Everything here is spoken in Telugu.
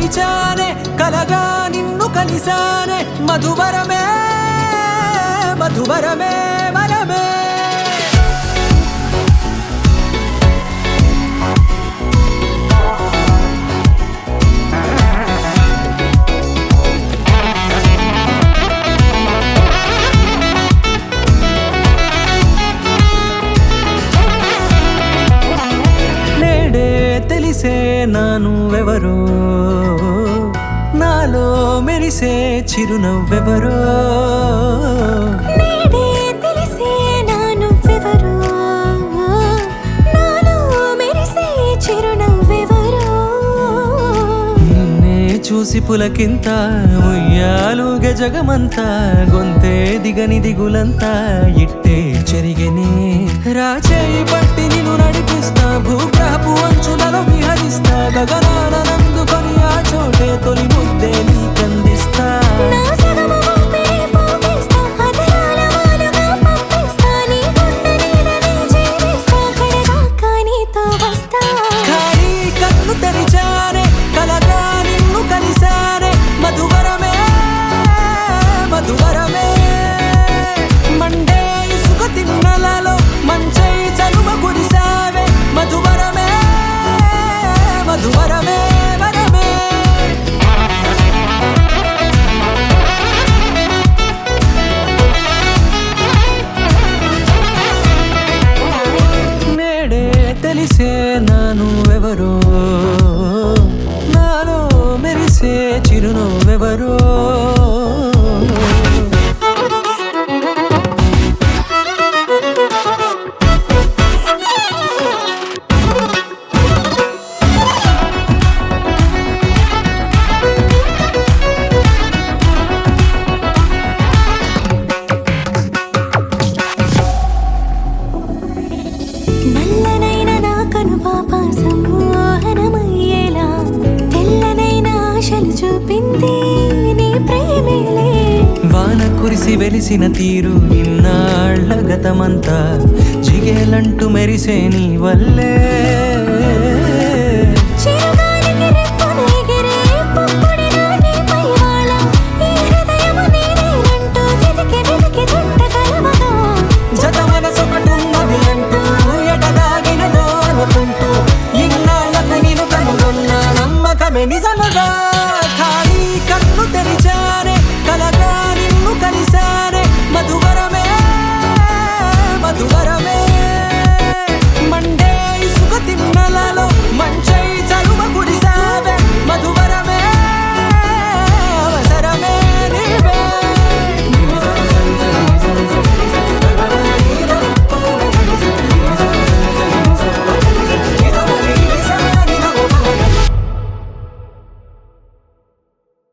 తెరిచానే కలగా నిన్ను కలిసానే మధువరమే మధువరమే వరమే తెలిసే నానువెవరో నాలో మెరిసే చిరునవ్వెవరో నేడే తెలిసే నానువెవరో నాలో మెరిసే చిరునవ్వెవరో నిన్నే చూసి పులకింత ఉయ్యాలుగే జగమంతా గొంతే దిగని దిగులంతా ఇట్టే చెరిగెనే రాచేయి పట్టి నిన్ను నడిపిస్తా భూగ్రహపు అంచులలో విహరిస్తా గగనాన నందుకొని ఆ చోటే తొలి ముద్దే నీకందిస్తా నా సగము ఊపిరి పోగేస్తా అధరాల వానగా పంపిస్తా నీ గుండె నీడనే జీవిస్తా కడదాకా నీతో వస్తా ఖాళీ కన్ను తెరిచానే కలగా నిన్ను కలిసానే మధువరమే మధువరమే మండే ఇసుక తిన్నలలో మంచై చలువ కురిసావే మధువరమే మధువరమే వరమే నేడే తెలిసే నానువెవరో నాలో మెరిసే చిరునవ్వెవరో నల్లనైన నా కనుపాప సమ్మోహనమయ్యేలా తెల్లనైన ఆశలు చూపింది నీ ప్రేమేలే వాన కురిసి వెలిసిన తీరు ఇన్నాళ్ల గతమంతా జిగేలంటూ మెరిసే నీ వల్లే